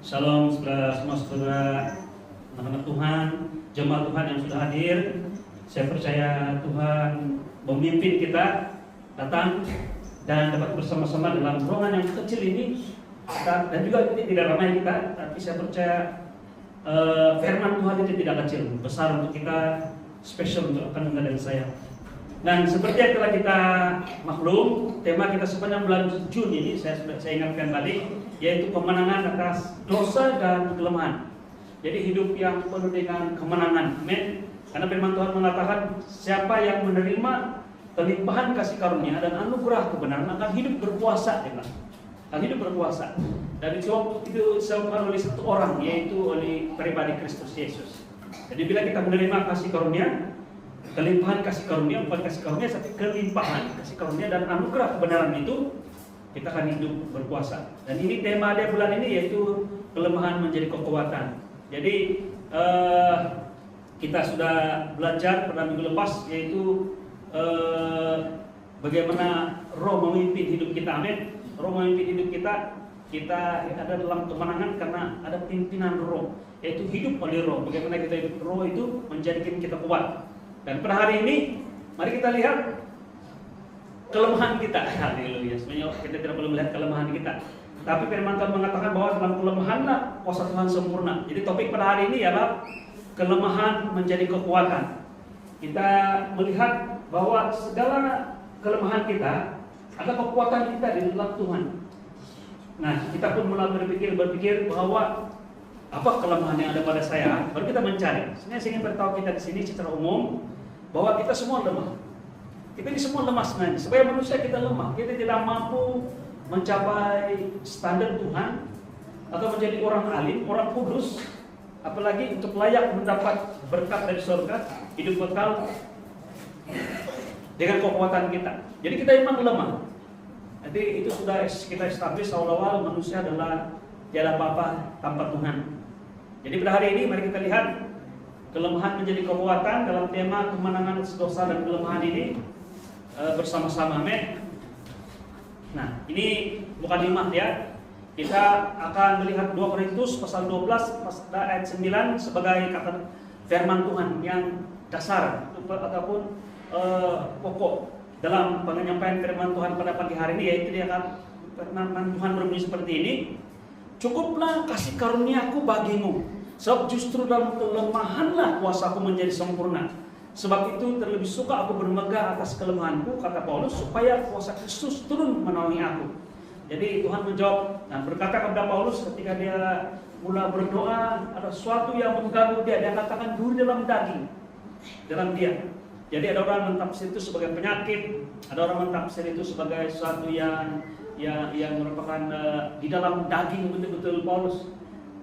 Shalom semua saudara, anak-anak Tuhan, jemaat Tuhan yang sudah hadir. Saya percaya Tuhan memimpin kita datang dan dapat bersama-sama dalam ruangan yang kecil ini. Dan juga ini tidak ramai kita, tapi saya percaya firman Tuhan itu tidak kecil, besar untuk kita, spesial untuk akan dengan saya. Dan seperti yang telah kita maklum, tema kita sepanjang bulan Juni ini saya ingatkan tadi, yaitu kemenangan atas dosa dan kelemahan. Jadi hidup yang penuh dengan kemenangan, amin. Karena firman Tuhan mengatakan siapa yang menerima kelimpahan kasih karunia dan anugerah kebenaran akan hidup berkuasa, akan hidup berkuasa. Dan itu disebutkan oleh satu orang, yaitu oleh pribadi Kristus Yesus. Jadi bila kita menerima kasih karunia, kelimpahan kasih karunia, bukan kasih karunia, tapi kelimpahan kasih karunia dan anugerah kebenaran itu, kita akan hidup berkuasa. Dan ini tema dia bulan ini, yaitu kelemahan menjadi kekuatan. Jadi kita sudah belajar pada minggu lepas, yaitu bagaimana Roh memimpin hidup kita, amin. Roh memimpin hidup kita ada dalam kemenangan karena ada pimpinan Roh, yaitu hidup oleh Roh. Bagaimana kita hidup Roh itu menjadikan kita kuat. Dan pada hari ini, mari kita lihat kelemahan kita. Haleluya. Sebenarnya kita tidak perlu melihat kelemahan kita, tapi firman Tuhan mengatakan bahwa dalam kelemahanlah kuasa Tuhan sempurna. Jadi topik pada hari ini ialah kelemahan menjadi kekuatan. Kita melihat bahwa segala kelemahan kita ada kekuatan kita di dalam Tuhan. Nah, kita pun mulai berpikir bahwa apa kelemahan yang ada pada saya? Baru kita mencari. Sebenarnya saya ingin beritahu kita di sini secara umum bahwa kita semua lemah. Kita ini semua lemah sebenarnya. Sebagai manusia kita lemah. Kita tidak mampu mencapai standar Tuhan atau menjadi orang alim, orang kudus, apalagi untuk layak mendapat berkat dari surga, hidup kekal dengan kekuatan kita. Jadi kita memang lemah. Jadi itu sudah kita establish awal-awal manusia adalah tiada apa-apa tanpa Tuhan. Jadi pada hari ini mari kita lihat kelemahan menjadi kekuatan dalam tema kemenangan atas dosa dan kelemahan ini bersama-sama, amin. Nah, ini bukan hikmat ya. Kita akan melihat 2 Korintus pasal 12 ayat 9 sebagai kata firman Tuhan yang dasar ataupun pokok dalam penyampaian firman Tuhan pada pagi hari ini, yaitu dia akan firman Tuhan berbunyi seperti ini. Cukuplah kasih karuniaku bagimu, sebab justru dalam kelemahanlah kuasaku menjadi sempurna. Sebab itu terlebih suka aku bermegah atas kelemahanku, kata Paulus, supaya kuasa Kristus turun menaungi aku. Jadi Tuhan menjawab dan berkata kepada Paulus ketika dia mulai berdoa, ada sesuatu yang mengganggu dia katakan duri dalam daging, dalam dia. Jadi ada orang mentafsir itu sebagai penyakit, ada orang mentafsir itu sebagai sesuatu yang merupakan di dalam daging betul-betul Paulus.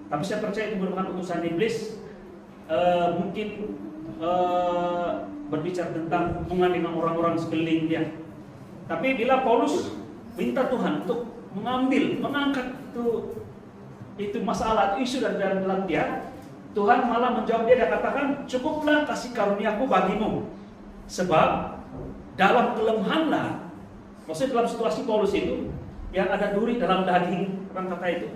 Tapi saya percaya itu merupakan utusan iblis, mungkin berbicara tentang hubungan dengan orang-orang sekeliling dia. Tapi bila Paulus minta Tuhan untuk mengangkat itu masalah, itu isu dari dalam dia, Tuhan malah menjawab dia katakan, cukuplah kasih karuniaku bagimu, sebab dalam kelemahanlah, maksudnya dalam situasi Paulus itu yang ada duri dalam daging, orang kata itu,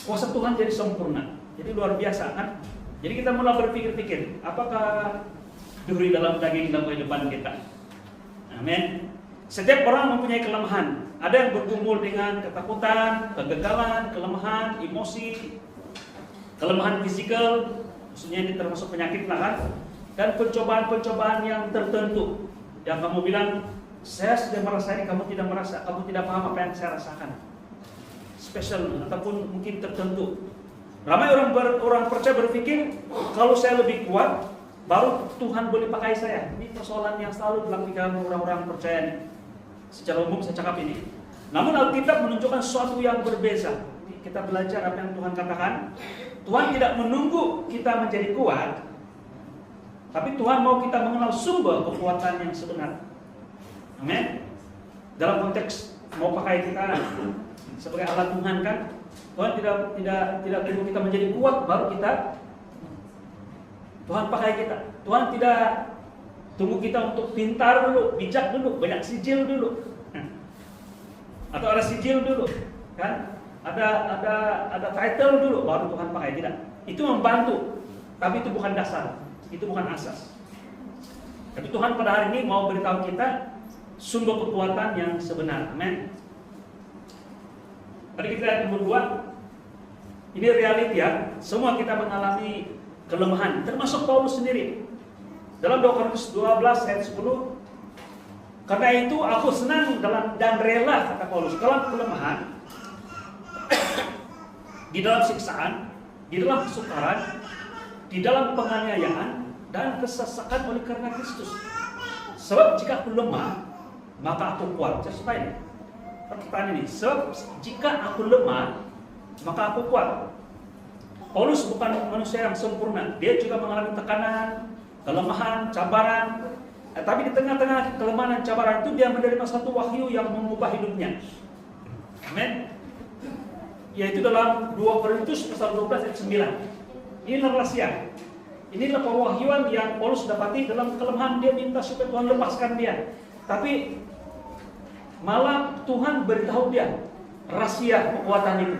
kuasa Tuhan jadi sempurna. Jadi luar biasa kan? Jadi kita mulai berpikir-pikir, apakah duri dalam daging dalam kehidupan kita? Amin. Setiap orang mempunyai kelemahan. Ada yang bergumul dengan ketakutan, kegagalan, kelemahan, emosi, kelemahan fisikal, maksudnya ini termasuk penyakit lah kan? Dan pencobaan-pencobaan yang tertentu. Yang kamu bilang, saya sudah merasa ini, kamu tidak merasa, kamu tidak paham apa yang saya rasakan. Spesial ataupun mungkin tertentu. Ramai orang percaya berpikir, kalau saya lebih kuat, baru Tuhan boleh pakai saya. Ini persoalan yang selalu dalam pikiran orang-orang percaya ini. Secara umum saya cakap ini. Namun Alkitab menunjukkan sesuatu yang berbeza. Kita belajar apa yang Tuhan katakan. Tuhan tidak menunggu kita menjadi kuat, tapi Tuhan mau kita mengenal sumber kekuatan yang sebenar. Amin. Dalam konteks mau pakai kita sebagai alat Tuhan kan, Tuhan tidak tunggu kita menjadi kuat baru kita Tuhan pakai kita. Tuhan tidak tunggu kita untuk pintar dulu, bijak dulu, banyak sijil dulu, atau ada sijil dulu, kan? ada title dulu baru Tuhan pakai, tidak. Itu membantu, tapi itu bukan dasar, itu bukan asas. Tapi Tuhan pada hari ini mau beritahu kita sumber kekuatan yang sebenar. Amin. Mari kita lihat nomor 2. Ini reality ya. Semua kita mengalami kelemahan, termasuk Paulus sendiri. Dalam 2 Korintus 12 ayat 10, karena itu aku senang dan rela, kata Paulus, dalam kelemahan, di dalam siksaan, di dalam kesukaran, di dalam penganiayaan, dan kesesakan oleh karena Kristus. Sebab jika aku lemah, maka aku kuat. Saya suka ini perkataan ini. Sebab jika aku lemah, maka aku kuat. Paulus bukan manusia yang sempurna. Dia juga mengalami tekanan, kelemahan, cabaran. Tapi di tengah-tengah kelemahan dan cabaran itu dia menerima satu wahyu yang mengubah hidupnya. Amin. Yaitu dalam 2 Korintus pasal 12 ayat 9. Inilah rahasia. Inilah pewahyuan yang Paulus dapati dalam kelemahan. Dia minta supaya Tuhan lepaskan dia. Tapi malah Tuhan beritahu dia rahasia kekuatan itu.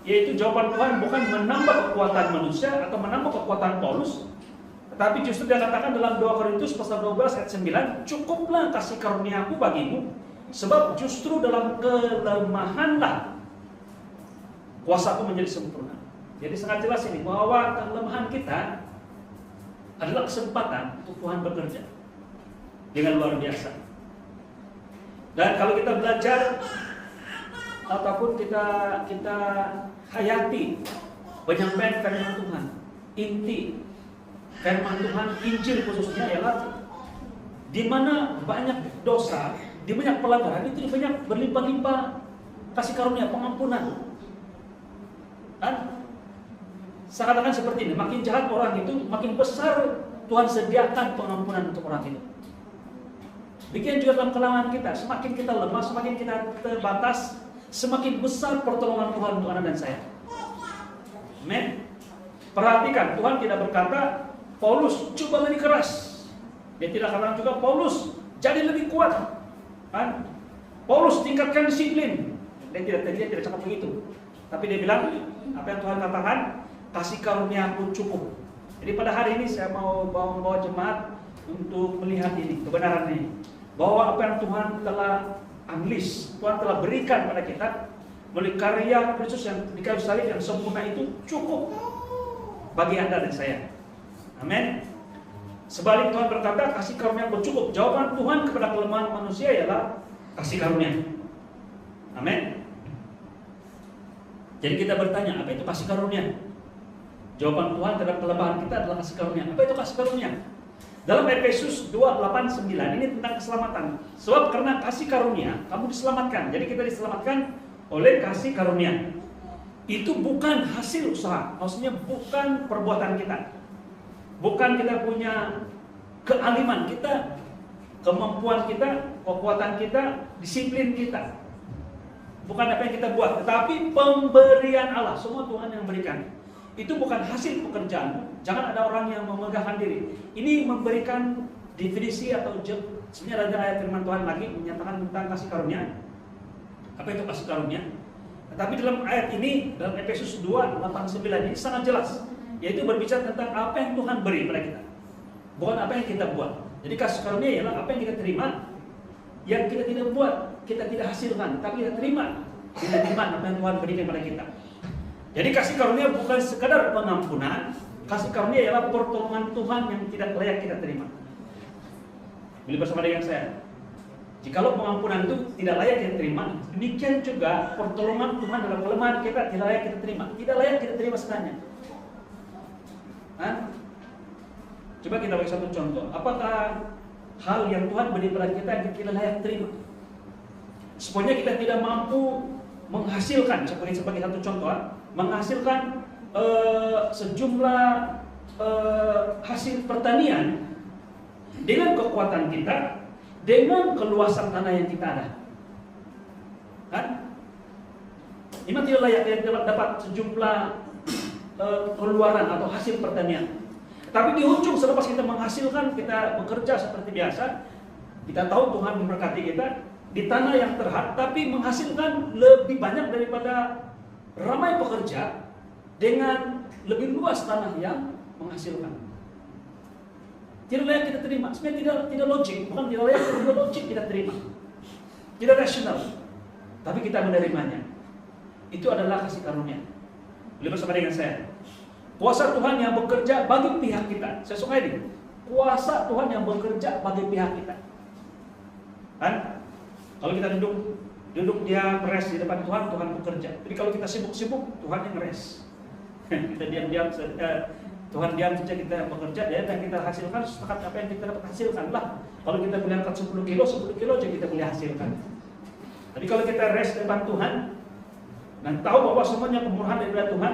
Yaitu jawaban Tuhan bukan menambah kekuatan manusia atau menambah kekuatan Paulus, tetapi justru dia katakan dalam 2 Korintus pasal 12 ayat 9, cukuplah kasih karuniaku bagimu, sebab justru dalam kelemahanlah kuasaku menjadi sempurna. Jadi sangat jelas ini bahwa kelemahan kita adalah kesempatan untuk Tuhan bekerja dengan luar biasa. Dan kalau kita belajar ataupun kita hayati penyampaian firman Tuhan, inti firman Tuhan, Injil khususnya ialah di mana banyak dosa, di banyak pelanggaran itu banyak berlimpah-limpah kasih karunia, pengampunan. Dan saya katakan seperti ini, makin jahat orang itu, makin besar Tuhan sediakan pengampunan untuk orang itu. Demikian juga dalam kelemahan kita, semakin kita lemah, semakin kita terbatas, semakin besar pertolongan Tuhan untuk Anda dan saya. Amin. Perhatikan, Tuhan tidak berkata, Paulus coba lebih keras. Dia tidak katakan juga, Paulus jadi lebih kuat. Kan? Paulus tingkatkan disiplin. Dia tidak cakap begitu. Tapi dia bilang, apa yang Tuhan katakan, kasih karunia-Ku cukup. Jadi pada hari ini saya mau membawa jemaat untuk melihat ini, kebenaran ini. Bahwa apa yang Tuhan telah unleash, Tuhan telah berikan pada kita melalui karya Kristus yang di kayu salib yang sempurna itu cukup bagi Anda dan saya. Amin. Sebalik Tuhan berkata, kasih karunia bercukup. Jawaban Tuhan kepada kelemahan manusia ialah kasih karunia. Amin. Jadi kita bertanya, apa itu kasih karunia? Jawaban Tuhan terhadap kelemahan kita adalah kasih karunia. Apa itu kasih karunia? Dalam Efesus 2:8-9 ini tentang keselamatan. Sebab karena kasih karunia kamu diselamatkan. Jadi kita diselamatkan oleh kasih karunia. Itu bukan hasil usaha. Maksudnya bukan perbuatan kita. Bukan kita punya kealiman kita, kemampuan kita, kekuatan kita, disiplin kita. Bukan apa yang kita buat, tetapi pemberian Allah. Semua Tuhan yang berikan. Itu bukan hasil pekerjaan. Jangan ada orang yang memegahkan diri. Ini memberikan definisi atau sebenarnya ada ayat firman Tuhan lagi menyatakan tentang kasih karunia. Apa itu kasih karunia? Tapi dalam ayat ini, dalam Efesus 2:8-9 ini sangat jelas. Yaitu berbicara tentang apa yang Tuhan beri pada kita. Bukan apa yang kita buat. Jadi kasih karunia ialah apa yang kita terima, yang kita tidak buat, kita tidak hasilkan, tapi kita terima. Kita terima apa yang Tuhan berikan kepada kita. Jadi kasih karunia bukan sekadar pengampunan. Kasih karunia ialah pertolongan Tuhan yang tidak layak kita terima. Bila bersama dengan saya, jikalau pengampunan itu tidak layak kita terima, demikian juga pertolongan Tuhan dalam kelemahan kita tidak layak kita terima. Tidak layak kita terima sebenarnya. Coba kita bagi satu contoh. Apakah hal yang Tuhan beri pada kita yang kita layak terima? Sebenarnya kita tidak mampu menghasilkan, sebagai satu contoh, menghasilkan sejumlah hasil pertanian dengan kekuatan kita, dengan keluasan tanah yang kita ada. Kan? Memang tidak layak kita dapat sejumlah keluaran atau hasil pertanian. Tapi di ujung selepas kita menghasilkan, kita bekerja seperti biasa, kita tahu Tuhan memberkati kita, di tanah yang terhad, tapi menghasilkan lebih banyak daripada ramai pekerja dengan lebih luas tanah yang menghasilkan. Tidak layak kita terima. Sebenarnya tidak logik, bukan tidak layak, tidak logik kita terima. Tidak rasional. Tapi kita menerimanya. Itu adalah kasih karunia. Boleh bersama dengan saya. Kuasa Tuhan yang bekerja bagi pihak kita. Saya suka ini. Kuasa Tuhan yang bekerja bagi pihak kita. Kan? Kalau kita duduk dia rest di depan Tuhan, Tuhan bekerja. Jadi kalau kita sibuk-sibuk, Tuhan yang rest. Kita diam-diam, Tuhan diam saja, kita bekerja, dan kita hasilkan setakat apa yang kita dapat hasilkan lah. Kalau kita boleh angkat 10 kilo aja kita boleh hasilkan. Tapi kalau kita rest di depan Tuhan dan tahu bahwa semuanya kemurahan dari Tuhan,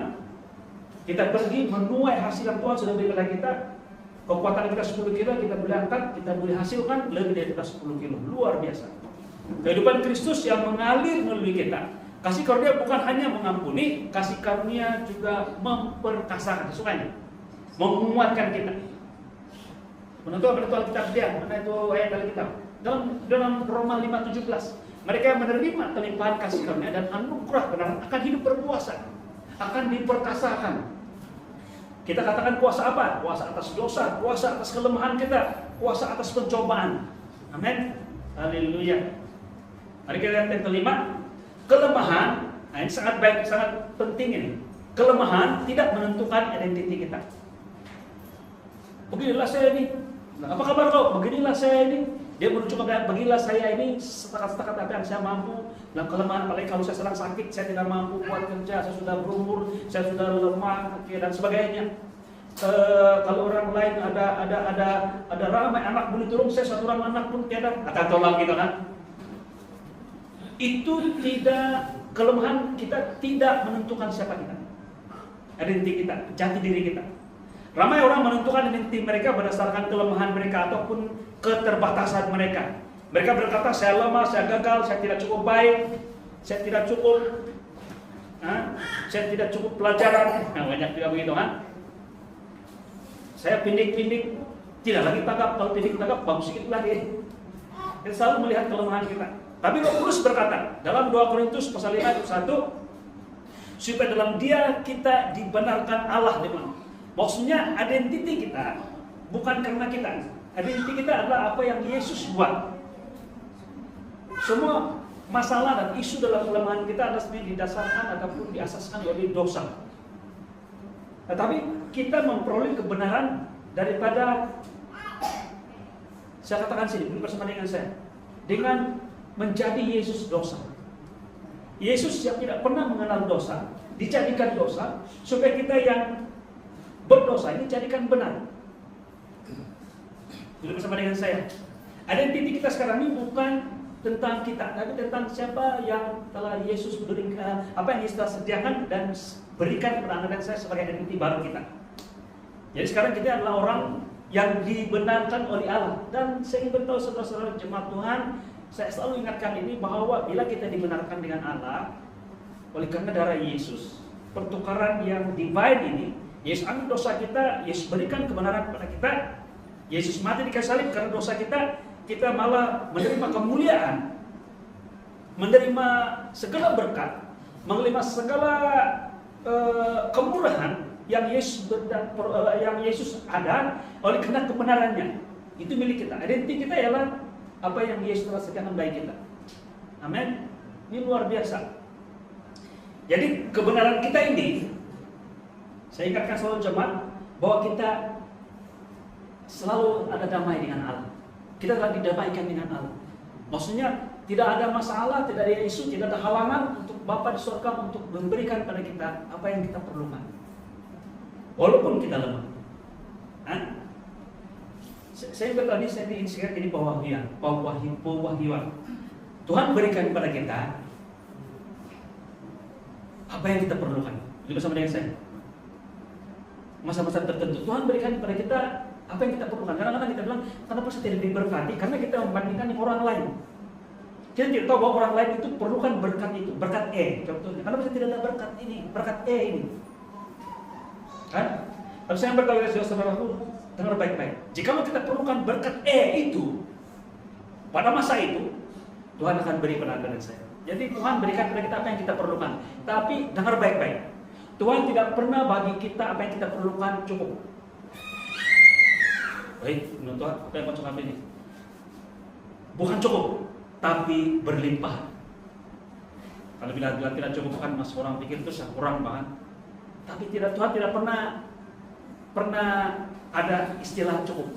kita pergi menuai hasil yang Tuhan sudah beri kepada kita. Kekuatan kita 10 kilo, kita boleh angkat, kita boleh hasilkan lebih dari 10 kilo. Luar biasa. Kehidupan Kristus yang mengalir melalui kita. Kasih karunia bukan hanya mengampuni, kasih karunia juga memperkasakan. Sukanya menguatkan kita. Menentukan kita dia, mana itu ayat dari kita. Dalam Roma 5:17, mereka yang menerima kelimpahan kasih karunia dan anugerah kebenaran akan hidup berkuasa, akan diperkasakan. Kita katakan kuasa apa? Kuasa atas dosa, kuasa atas kelemahan kita, kuasa atas pencobaan. Amin. Haleluya. Mari kita lihat yang kelima, kelemahan. Nah, ini sangat baik, sangat penting ini. Kelemahan tidak menentukan identiti kita. Beginilah saya ini. Nah, apa kabar kau? Beginilah saya ini. Dia menunjukkan beginilah saya ini setakat-setakat apa yang saya mampu. Dalam kelemahan, apalagi kalau saya sedang sakit, saya tidak mampu buat kerja, saya sudah berumur, saya sudah lemah, dan sebagainya. Kalau orang lain ada ramai anak boleh turun, saya satu orang anak pun tiada, akan tolong gitu kan? Itu tidak, kelemahan kita tidak menentukan siapa kita, identiti kita, jati diri kita. Ramai orang menentukan identiti mereka berdasarkan kelemahan mereka ataupun keterbatasan mereka. Mereka berkata, saya lemah, saya gagal, saya tidak cukup baik, saya tidak cukup pelajaran. Nah, banyak juga begitu kan? Saya pindik-pindik, tidak lagi tanggap, kalau pindik tanggap, bagus sedikit lagi. Kita selalu melihat kelemahan kita. Tapi Roh Kudus berkata dalam 2 Korintus pasal 5 ayat 1, supaya dalam Dia kita dibenarkan Allah dengan. Maksudnya identiti kita bukan karena kita. Identiti kita adalah apa yang Yesus buat. Semua masalah dan isu dalam kelemahan kita adalah sebenarnya didasarkan ataupun diasaskan oleh dosa. Tetapi kita memperoleh kebenaran daripada, saya katakan sini, bersama dengan saya, dengan menjadi Yesus dosa. Yesus yang tidak pernah mengenal dosa, dijadikan dosa, supaya kita yang berdosa ini jadikan benar. Duduk bersama dengan saya. Identiti kita sekarang ini bukan tentang kita, tapi tentang siapa yang telah Yesus berikan, apa yang Yesus telah sediakan dan berikan kepada Anda dan saya sebagai identiti baru kita. Jadi sekarang kita adalah orang yang dibenarkan oleh Allah. Dan saya ingin beritahu saudara-saudara jemaat Tuhan, saya selalu ingatkan ini bahwa bila kita dibenarkan dengan Allah oleh karena darah Yesus, pertukaran yang divine ini, Yesus ambil dosa kita, Yesus berikan kebenaran kepada kita, Yesus mati di kayu salib karena dosa kita, kita malah menerima kemuliaan, menerima segala berkat, menerima segala kemurahan yang Yesus ada oleh karena kebenarannya. Itu milik kita. Identiti kita ialah apa yang Yesus telah sediakan bagi kita. Amin. Ini luar biasa. Jadi kebenaran kita ini, saya ingatkan selalu jemaat bahwa kita selalu ada damai dengan Allah. Kita telah didamaikan dengan Allah. Maksudnya tidak ada masalah, tidak ada isu, tidak ada halangan untuk Bapa di surga untuk memberikan pada kita apa yang kita perlukan. Walaupun kita lemah. Saya tadi saya diingatkan ini pewahyuan. Tuhan berikan kepada kita apa yang kita perlukan. Jadi bersama dengan saya. Masa-masa tertentu Tuhan berikan kepada kita apa yang kita perlukan. Kadang-kadang kita bilang, kenapa saya tidak diberkati? Karena kita membandingkan dengan orang lain. Kita tidak tahu bahwa orang lain itu perlukan berkat itu, berkat E. Contohnya, kenapa saya tidak ada berkat ini, berkat E ini? Kan? Tapi saya berkata kepada saudaraku, dengar baik-baik. Jika kita perlukan berkat E itu, pada masa itu, Tuhan akan beri pada Anda dan saya. Jadi Tuhan berikan pada kita apa yang kita perlukan. Tapi dengar baik-baik. Tuhan tidak pernah bagi kita apa yang kita perlukan cukup. Baik, menurut Tuhan, apa yang masuk ini? Bukan cukup, tapi berlimpah. Kalau bila tidak cukup kan mas orang pikir itu kurang banget. Tapi Tuhan tidak pernah ada istilah cukup.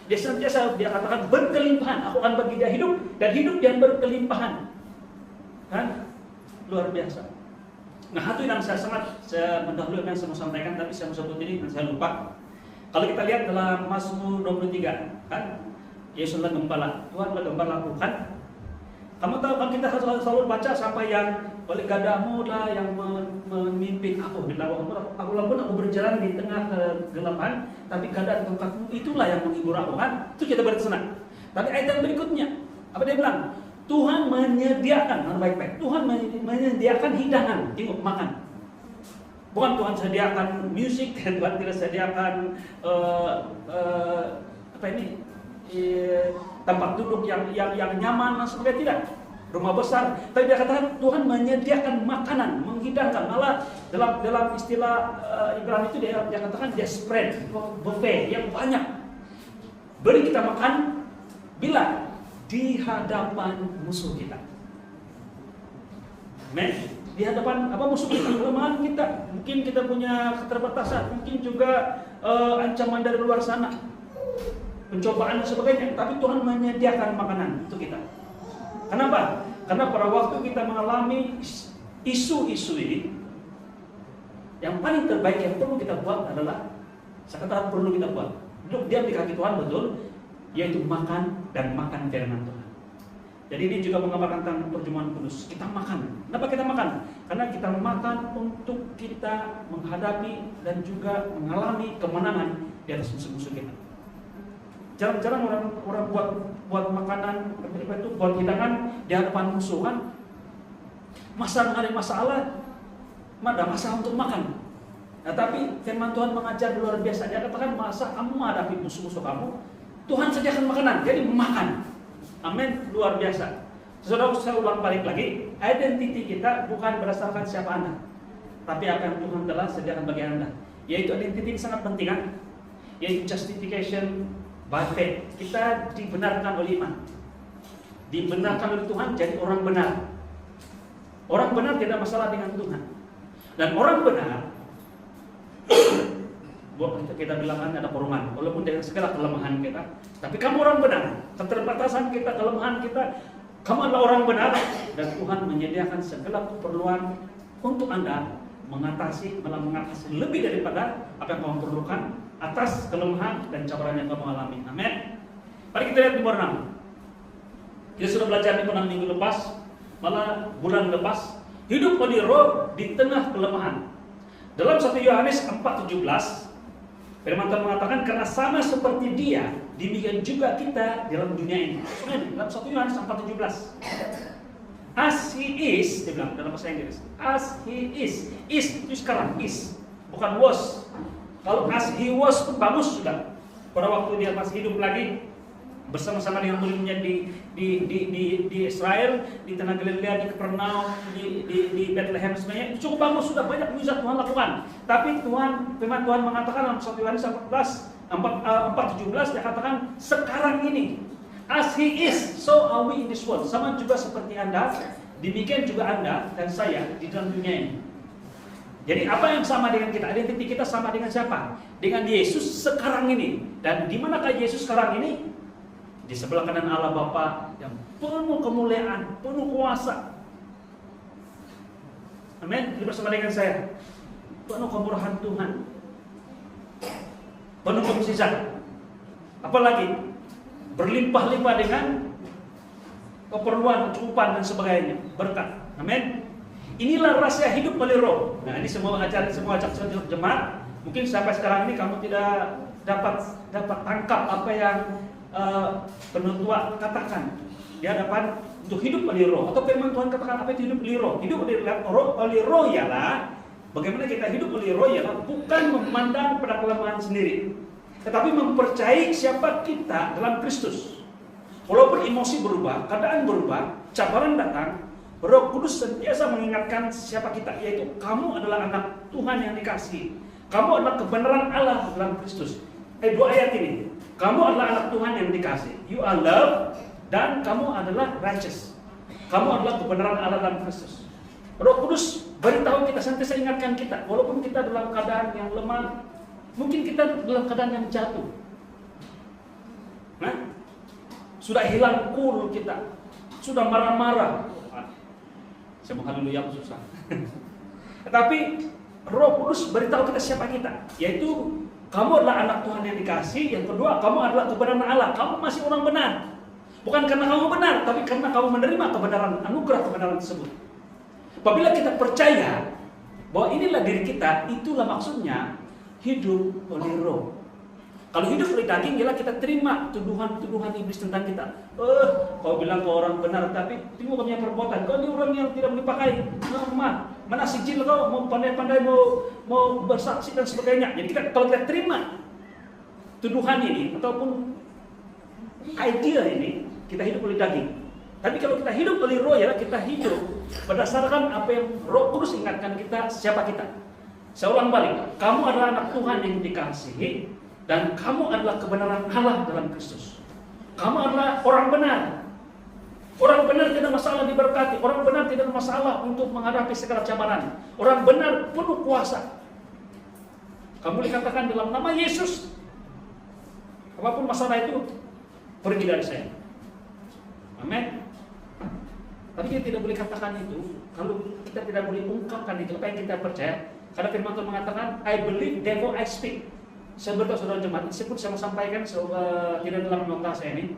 Dia senantiasa dia katakan berkelimpahan. Aku akan bagi dia hidup dan hidup yang berkelimpahan. Kan? Luar biasa. Nah, itu yang saya mendahului yang saya mau sampaikan, tapi saya mau sebut ini dan saya lupa. Kalau kita lihat dalam Mazmur 23, kan? Yesus adalah gembala, Tuhan adalah gembala bukan? Kamu tahu kan kita selalu baca sampai yang oleh gadamu lah yang memimpin aku. Aku lakukan aku berjalan di tengah kegelapan, tapi gada tongkatmu itulah yang menghibur aku kan? Itu kita bersenang. Tapi ayat yang berikutnya, apa dia bilang? Tuhan menyediakan, baik-baik. Tuhan menyediakan hidangan, tengok makan. Bukan Tuhan sediakan musik, Tuhan tidak sediakan tempat duduk yang nyaman dan sebagainya, tidak. Rumah besar, tapi dia katakan Tuhan menyediakan makanan, menghidangkan. Malah dalam istilah Ibrani itu dia katakan dia spread, buffet yang banyak. Beri kita makan bila di hadapan musuh kita. Amen. Di hadapan musuh kita, kelemahan kita, mungkin kita punya keterbatasan, mungkin juga ancaman dari luar sana, pencobaan dan sebagainya, tapi Tuhan menyediakan makanan untuk kita. Kenapa? Karena pada waktu kita mengalami isu-isu ini, yang paling terbaik yang perlu kita buat adalah, saya katakan perlu kita buat, duduk diam di kaki Tuhan betul, yaitu makan dan makan firman Tuhan. Jadi ini juga menggambarkan tentang perjumpaan kudus. Kita makan. Kenapa kita makan? Karena kita makan untuk kita menghadapi dan juga mengalami kemenangan di atas musuh-musuh kita. Jarang-jarang orang buat makanan, itu buat hidangan di hadapan musuh kan. Masa ada masalah, ada masalah untuk makan. Nah, tapi firman Tuhan mengajar luar biasa. Dia katakan masa kamu menghadapi musuh-musuh kamu, Tuhan sediakan makanan, jadi makan. Amin, luar biasa. Saudara, saya ulang balik lagi, identiti kita bukan berdasarkan siapa Anda, tapi apa yang Tuhan telah sediakan bagi Anda. Yaitu identiti ini sangat penting kan? Yaitu justification by faith. Kita dibenarkan oleh iman, dibenarkan oleh Tuhan jadi orang benar. Orang benar tidak masalah dengan Tuhan. Dan orang benar, kita bilang ada korongan, walaupun dengan segala kelemahan kita, tapi kamu orang benar, keterbatasan kita, kelemahan kita, kamu adalah orang benar, dan Tuhan menyediakan segala keperluan untuk Anda mengatasi lebih daripada apa yang kamu perlukan atas kelemahan dan cabaran yang kamu alami. Amin. Mari kita lihat nomor 6. Kita sudah belajar di minggu lepas, malah bulan lepas, hidup oleh roh di tengah kelemahan. Dalam 1 Yohanes 4:17, firman Tuhan mengatakan karena sama seperti dia, demikian juga kita dalam dunia ini. Dalam 1 Yohanes 4:17. As he is, dia bilang dalam bahasa Inggris. As he is itu sekarang is, bukan was. Kalau as he was pun bagus sudah. Pada waktu dia masih hidup lagi bersama-sama dengan muridnya di Israel, di tanah Galilea, di Kapernaum, di Bethlehem sebenarnya cukup bagus, sudah banyak mujizat Tuhan lakukan. Tapi firman Tuhan mengatakan dalam 1 Yohanes 4:17 dia katakan sekarang ini as he is, so are we in this world. Sama juga seperti Anda, demikian juga Anda dan saya di dalam dunia ini. Jadi apa yang sama dengan kita? Identiti kita sama dengan siapa? Dengan Yesus sekarang ini. Dan di manakah Yesus sekarang ini? Di sebelah kanan Allah Bapa yang penuh kemuliaan, penuh kuasa. Amin. Ini bersama dengan saya. Penuh kemurahan Tuhan, penuh mukjizat. Apalagi berlimpah-limpah dengan keperluan, kecukupan dan sebagainya, berkat. Amin. Inilah rahasia hidup oleh roh. Nah, ini semua ajak jemaat. Mungkin sampai sekarang ini kamu tidak dapat tangkap apa yang penutua katakan di hadapan untuk hidup oleh roh, atau firman Tuhan katakan apa itu hidup oleh roh. Hidup oleh roh ialah bagaimana kita hidup oleh roh ialah bukan memandang pada kelemahan sendiri, tetapi mempercayai siapa kita dalam Kristus. Walaupun emosi berubah, keadaan berubah, cabaran datang, Roh Kudus sentiasa mengingatkan siapa kita, yaitu kamu adalah anak Tuhan yang dikasihi. Kamu adalah kebenaran Allah dalam Kristus. Dua ayat ini. Kamu adalah anak Tuhan yang dikasihi. You are loved, dan kamu adalah righteous. Kamu adalah kebenaran Allah dalam Kristus. Roh Kudus beritahu kita, sentiasa ingatkan kita, walaupun kita dalam keadaan yang lemah, mungkin kita dalam keadaan yang jatuh. Nah, sudah hilang cool kita, sudah marah-marah. Saya mau haleluya susah. Tetapi Roh Kudus beritahu kita siapa kita, yaitu kamu adalah anak Tuhan yang dikasihi. Yang kedua, kamu adalah kebenaran Allah. Kamu masih orang benar. Bukan karena kamu benar, tapi karena kamu menerima kebenaran, anugerah kebenaran tersebut. Apabila kita percaya bahwa inilah diri kita, itulah maksudnya hidup oleh Roh. Kalau hidup oleh daging, ialah kita terima tuduhan-tuduhan iblis tentang kita. Kau bilang kau orang benar, tapi tengok kau punya perbuatan. Kau ini orang yang tidak dipakai. Mana sijil kau, mau pandai-pandai, mau bersaksi dan sebagainya. Jadi kalau kita terima tuduhan ini, ataupun idea ini, kita hidup oleh daging. Tapi kalau kita hidup oleh Roh, ya kita hidup berdasarkan apa yang Roh Kudus ingatkan kita, siapa kita. Saya ulang balik, kamu adalah anak Tuhan yang dikasihi, dan kamu adalah kebenaran Allah dalam Kristus. Kamu adalah orang benar. Orang benar tidak masalah diberkati. Orang benar tidak masalah untuk menghadapi segala cabaran. Orang benar penuh kuasa. Kamu dikatakan dalam nama Yesus, apapun masalah itu, pergi dari saya. Amin. Tapi kita tidak boleh katakan itu kalau kita tidak boleh ungkapkan itu apa yang kita percaya. Karena firman Tuhan mengatakan, I believe, therefore I speak. Saya berdoa saudara jemaat, meskipun saya mau sampaikan tidak dalam nota saya ini,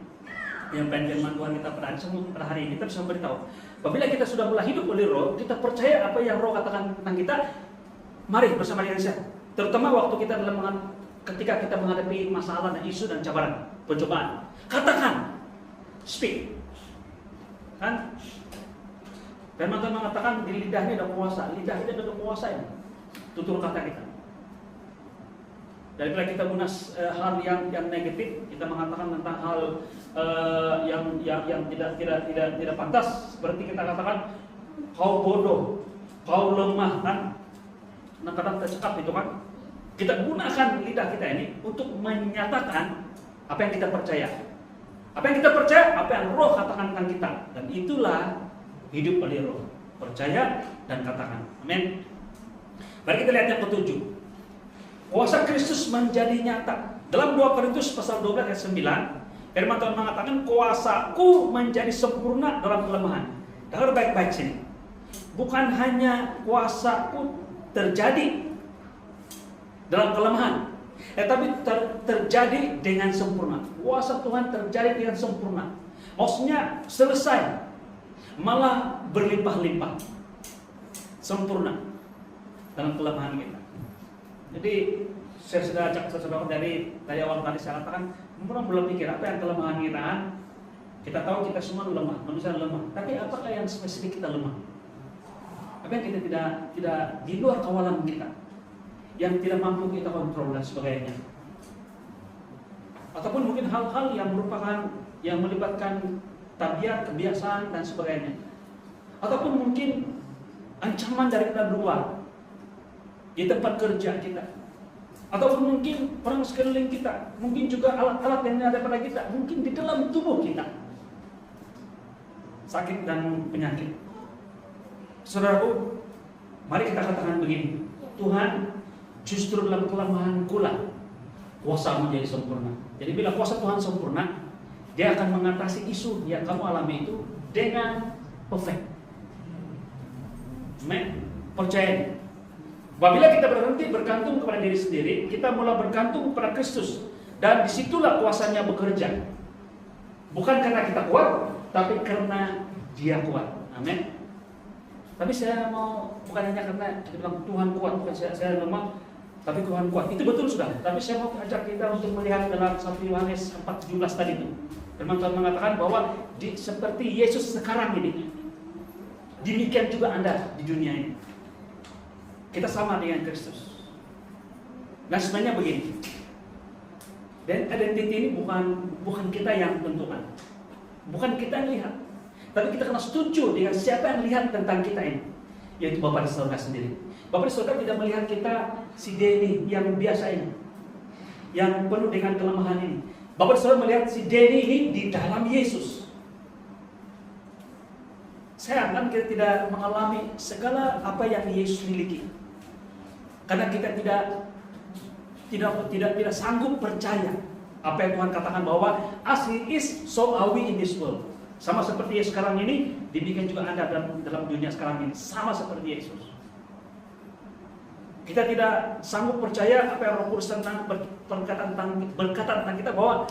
yang firman Tuhan kita pada hari ini, tapi saya beritahu, apabila kita sudah mulai hidup oleh Roh, kita percaya apa yang Roh katakan tentang kita, mari bersama dengan saya. Terutama waktu kita ketika kita menghadapi masalah dan isu dan cabaran, pencobaan, katakan, speak. Kan? Firman Tuhan mengatakan di lidah ini ada kuasa, lidah ini ada kuasa ini. Tutur kata kita. Daripada kita munas hal yang negatif, kita mengatakan tentang hal yang tidak pantas, seperti kita katakan kau bodoh, kau lemah, kan? Kadang tercekap itu kan. Kita gunakan lidah kita ini untuk menyatakan apa yang kita percaya. Apa yang kita percaya, apa yang Roh katakan tentang kita, dan itulah hidup oleh Roh. Percaya dan katakan. Amin. Mari kita lihat yang ketujuh. Kuasa Kristus menjadi nyata. Dalam 2 Korintus pasal 12 ayat 9, firman Tuhan mengatakan, kuasaku menjadi sempurna dalam kelemahan. Dengar baik-baik sini. Bukan hanya kuasaku terjadi dalam kelemahan, tapi terjadi dengan sempurna. Kuasa Tuhan terjadi dengan sempurna. Maksudnya selesai, malah berlimpah-limpah. Sempurna dalam kelemahan kita. Jadi saya sudah ajak saudara dari awal tadi saya katakan, orang belum pikir apa yang kelemahan kita. Kita tahu kita semua lemah, manusia lemah. Tapi apakah yang spesifik kita lemah? Apa yang kita tidak di luar kawalan kita, yang tidak mampu kita kontrol dan sebagainya? Ataupun mungkin hal-hal yang merupakan yang melibatkan tabiat, kebiasaan dan sebagainya. Ataupun mungkin ancaman dari luar di tempat kerja kita, ataupun mungkin orang sekeliling kita, mungkin juga alat-alat yang ada pada kita, mungkin di dalam tubuh kita, sakit dan penyakit. Saudaraku, mari kita katakan begini, Tuhan, justru dalam kelemahanku lah kuasa menjadi sempurna. Jadi bila kuasa Tuhan sempurna, Dia akan mengatasi isu yang kamu alami itu dengan perfect. Amen. Percaya. Apabila kita berhenti bergantung kepada diri sendiri, kita mulai bergantung kepada Kristus, dan disitulah kuasanya bekerja. Bukan karena kita kuat, tapi karena Dia kuat. Amin. Tapi saya mau bukan hanya karena kita bilang Tuhan kuat, bukan saya lemah, tapi Tuhan kuat. Itu betul sudah. Tapi saya mau ajak kita untuk melihat dalam 1 Yohanes 4:17 tadi itu. Firman Tuhan mengatakan bahwa seperti Yesus sekarang ini, demikian juga Anda di dunia ini. Kita sama dengan Kristus. Nah sebenarnya begini, dan identity ini bukan kita yang tentukan, bukan kita yang lihat, Tapi kita kena setuju dengan siapa yang lihat tentang kita ini, yaitu Bapa di surga sendiri. Bapa di surga tidak melihat kita si Denny yang biasa ini, yang penuh dengan kelemahan ini. Bapa di surga melihat si Denny ini di dalam Yesus. Saya akan kita tidak mengalami segala apa yang Yesus miliki, karena kita tidak sanggup percaya apa yang Tuhan katakan bahwa as He is, so are we in this world. Sama seperti Yesus sekarang ini, demikian juga Anda dalam dunia sekarang ini, sama seperti Yesus. Kita tidak sanggup percaya apa yang Roh Kudus berkata tentang kita bahwa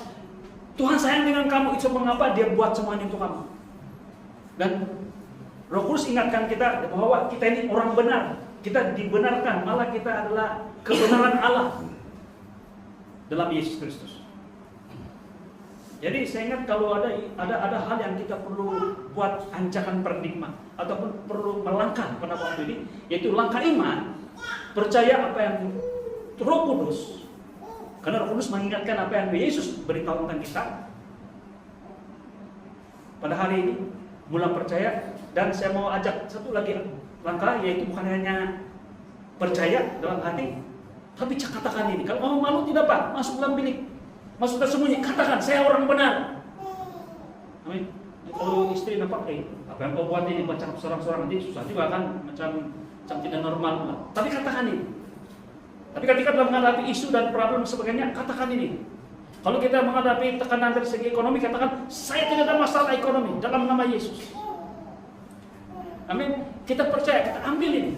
Tuhan sayang dengan kamu, itu mengapa Dia buat semuanya untuk kamu. Dan Roh Kudus ingatkan kita bahwa kita ini orang benar, kita dibenarkan, malah kita adalah kebenaran Allah dalam Yesus Kristus. Jadi saya ingat kalau ada hal yang kita perlu buat ancaman paradigma ataupun perlu melangkah pada waktu ini, yaitu langkah iman, percaya apa yang Roh Kudus, karena Roh Kudus mengingatkan apa yang Yesus beritahu tentang kita. Pada hari ini mulai percaya, dan saya mau ajak satu lagi langkah, yaitu bukan hanya percaya dalam hati, tapi katakan ini. Kalau mau malu tidak apa, masuk dalam bilik, masuk tersembunyi, katakan saya orang benar. Amin. Kalau istri nampak, apa yang kau buat ini macam seorang-seorang, nanti susah juga kan, macam tidak normal. Tapi katakan ini. Tapi ketika dalam menghadapi isu dan problem sebagainya, katakan ini. Kalau kita menghadapi tekanan dari segi ekonomi, katakan saya tidak ada masalah ekonomi dalam nama Yesus. Amin. Kita percaya, kita ambil ini.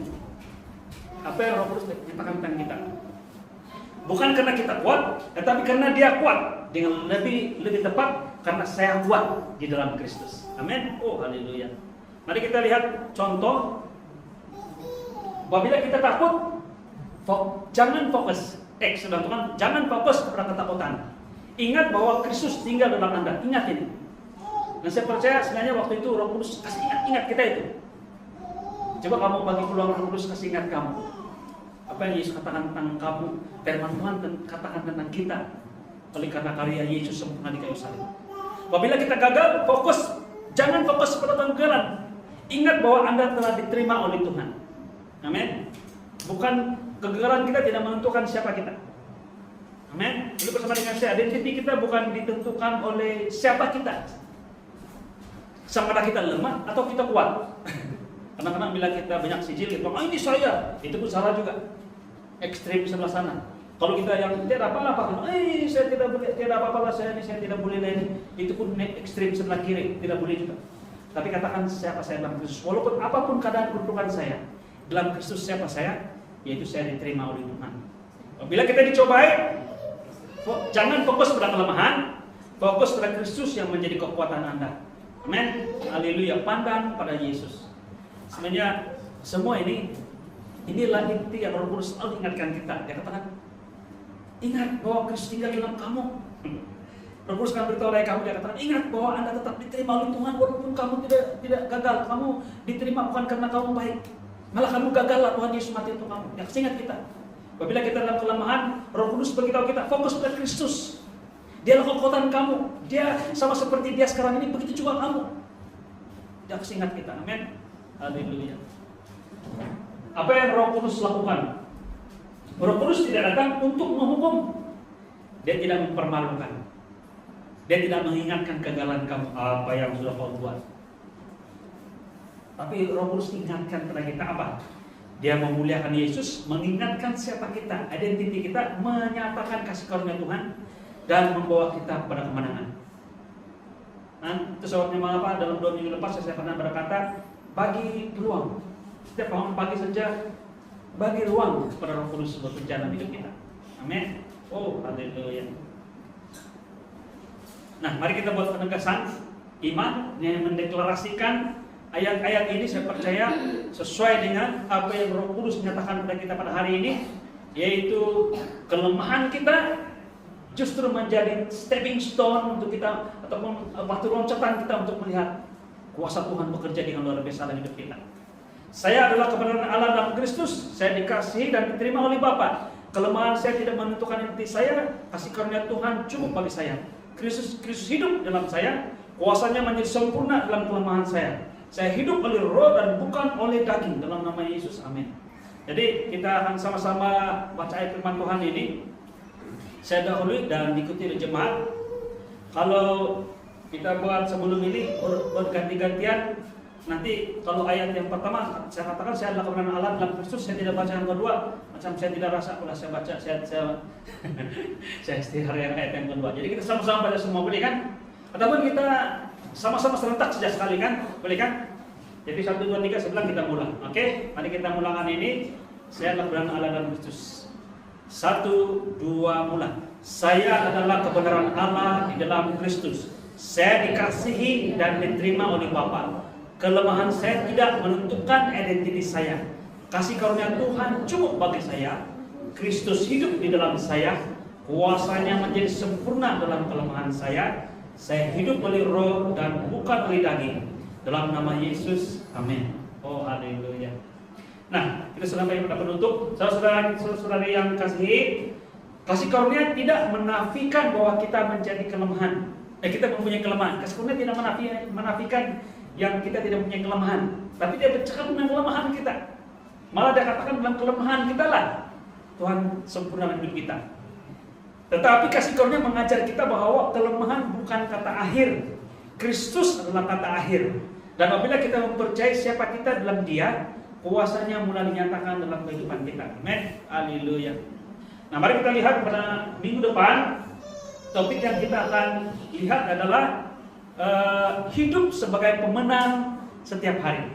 Apa yang Roh Kudus katakan tentang kita. Bukan karena kita kuat, tetapi karena Dia kuat. Dengan lebih tepat, karena saya kuat di dalam Kristus. Amin. Oh, haleluya. Mari kita lihat contoh. Apabila kita takut, jangan fokus. Jangan fokus kepada ketakutan. Ingat bahwa Kristus tinggal dalam Anda. Ingat ini. Dan saya percaya sebenarnya waktu itu Roh Kudus kasih ingat kita itu. Coba kamu bagi peluang Roh Kudus kasih ingat kamu. Apa yang Yesus katakan tentang kamu, firman Tuhan katakan tentang kita. Oleh karena karya Yesus sempurna di kayu salib. Apabila kita gagal, jangan fokus pada kegagalan. Ingat bahwa Anda telah diterima oleh Tuhan. Amin. Bukan kegagalan kita tidak menentukan siapa kita. Amin. Itu bersama dengan saya, identiti kita bukan ditentukan oleh siapa kita. Sama ada kita lemah atau kita kuat. Kadang-kadang bila kita banyak sijil, kita bilang, ini saya, itu pun salah juga. Ekstrim sebelah sana. Kalau kita yang tidak apa-apa, saya tidak boleh, tidak apa-apa saya tidak boleh ini, itu pun ekstrim sebelah kiri, tidak boleh juga. Tapi katakan siapa saya dalam Kristus. Walaupun apapun keadaan kedudukan saya, dalam Kristus siapa saya, yaitu saya diterima oleh Tuhan. Bila kita dicobai, jangan fokus pada kelemahan, fokus pada Kristus yang menjadi kekuatan Anda. Amin. Haleluya. Pandang pada Yesus. Sebenarnya semua inilah inti yang Roh Kudus selalu ingatkan kita. Dia katakan, ingat bahwa Kristus tinggal dalam kamu. Roh Kudus akan beritahu oleh kamu, dia katakan, ingat bahwa Anda tetap diterima oleh Tuhan walaupun kamu tidak gagal. Kamu diterima bukan karena kamu baik, malah kamu gagal lah, Tuhan Yesus mati untuk kamu. Dia ingat kita. Apabila kita dalam kelemahan, Roh Kudus beritahu kita, fokus pada Kristus. Dialah kekuatan kamu. Dia sama seperti Dia sekarang ini, begitu juga kamu. Dia ingat kita. Amin. Haleluya. Apa yang Roh Kudus lakukan? Roh Kudus tidak datang untuk menghukum. Dia tidak mempermalukan. Dia tidak mengingatkan kegagalan kamu, apa yang sudah kau buat. Tapi Roh Kudus ingatkan kepada kita apa? Dia memuliakan Yesus, mengingatkan siapa kita, identiti kita, menyatakan kasih karunia Tuhan, dan membawa kita kepada kemenangan. Nah, itu sebabnya mengapa dalam 2 minggu lepas saya pernah berkata, bagi peluang. Setiap bangun pagi saja, bagi ruang kepada Roh Kudus bekerja dalam hidup kita. Amin. Oh, haleluya. Nah, mari kita buat penegasan iman yang mendeklarasikan ayat-ayat ini. Saya percaya sesuai dengan apa yang Roh Kudus menyatakan kepada kita pada hari ini, yaitu kelemahan kita justru menjadi stepping stone untuk kita, ataupun batu loncatan kita untuk melihat kuasa Tuhan bekerja dengan luar biasa dalam hidup kita. Saya adalah kebenaran Allah dalam Kristus. Saya dikasihi dan diterima oleh Bapa. Kelemahan saya tidak menentukan identitas saya. Kasih karunia Tuhan cukup bagi saya. Kristus hidup dalam saya. Kuasanya menjadi sempurna dalam kelemahan saya. Saya hidup oleh roh dan bukan oleh daging, dalam nama Yesus, amin. Jadi kita akan sama-sama baca ayat firman Tuhan ini. Saya dahului dan diikuti oleh jemaat. Kalau kita buat sebelum ini berganti-gantian, nanti kalau ayat yang pertama saya katakan saya adalah kebenaran Allah dalam Kristus, saya tidak baca yang kedua, macam saya tidak rasa kalau saya baca, saya istirahat yang ayat yang kedua. Jadi kita sama-sama baca semua, boleh kan? Ataupun kita sama-sama serentak saja sekali kan, boleh kan? Jadi 1, 2, 3 saya bilang kita mulai. Oke, mari kita mulakan ini. Saya adalah kebenaran Allah dalam Kristus. 1, 2, mulai. Saya adalah kebenaran Allah di dalam Kristus. Saya dikasihi dan diterima oleh Bapa. Kelemahan saya tidak menentukan identitas saya. Kasih karunia Tuhan cukup bagi saya. Kristus hidup di dalam saya. Kuasanya menjadi sempurna dalam kelemahan saya. Saya hidup oleh roh dan bukan oleh daging. Dalam nama Yesus, amin. Oh, haleluya. Nah, kita sudah sampai pada penutup. Saudara-saudari yang kasih karunia tidak menafikan bahwa kita menjadi kelemahan. Kita mempunyai kelemahan. Kasih karunia tidak menafikan yang kita tidak mempunyai kelemahan. Tapi dia bercakap tentang kelemahan kita. Malah dia katakan dalam kelemahan kita lah Tuhan sempurnakan hidup kita. Tetapi kasih karunia mengajar kita bahwa kelemahan bukan kata akhir. Kristus adalah kata akhir. Dan apabila kita mempercayai siapa kita dalam Dia, kuasanya mulai dinyatakan dalam kehidupan kita. Amin. Haleluya. Nah, mari kita lihat pada minggu depan. Topik yang kita akan lihat adalah hidup sebagai pemenang setiap hari.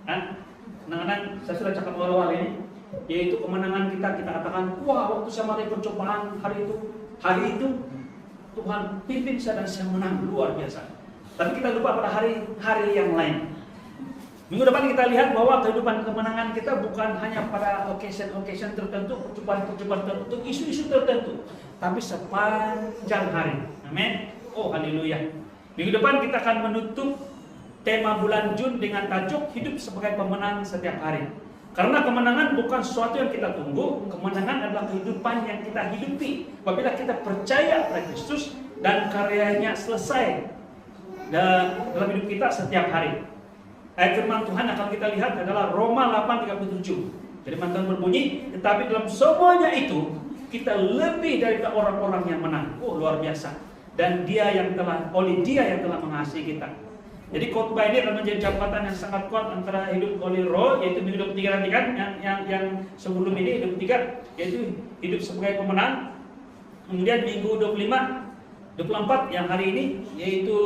Kadang-kadang saya sudah cakap awal-awal ini, yaitu kemenangan kita katakan, wah, waktu saya mati percobaan hari itu Tuhan pimpin saya dan saya menang, luar biasa. Tapi kita lupa pada hari-hari yang lain. Minggu depan kita lihat bahwa kehidupan kemenangan kita bukan hanya pada occasion tertentu, percobaan tertentu, isu-isu tertentu, tapi sepanjang hari. Amin. Oh, haleluya. Minggu depan kita akan menutup tema bulan Jun dengan tajuk hidup sebagai pemenang setiap hari. Karena kemenangan bukan sesuatu yang kita tunggu, kemenangan adalah kehidupan yang kita hidupi. Apabila kita percaya pada Kristus dan karyanya selesai dalam hidup kita setiap hari. Ayat firman Tuhan akan kita lihat adalah Roma 8:37. Jadi Tuhan berbunyi, tetapi dalam semuanya itu kita lebih dari orang-orang yang menang. Oh, luar biasa. Dan Dia yang telah mengasihi kita. Jadi khotbah ini akan menjadi jabatan yang sangat kuat antara hidup oleh roh, yaitu minggu 23 nanti kan, yang sebelum ini 23, yaitu hidup sebagai pemenang. Kemudian minggu 24 yang hari ini, yaitu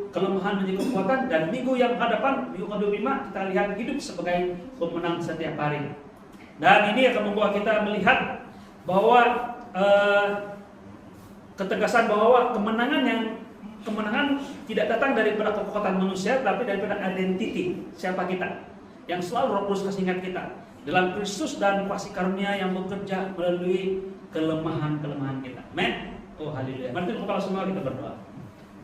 kelemahan menjadi kekuatan. Dan minggu yang hadapan, minggu ke-25, kita lihat hidup sebagai pemenang setiap hari. Dan ini akan membawa kita melihat bahwa ketegasan bahwa kemenangan tidak datang daripada kekuatan manusia, tapi daripada identiti siapa kita, yang selalu Roh Kudus kasih ingat kita dalam Kristus dan kasih karunia yang bekerja melalui kelemahan-kelemahan kita. Amen. Oh, haleluya. Mari kita kepala semua, kita berdoa.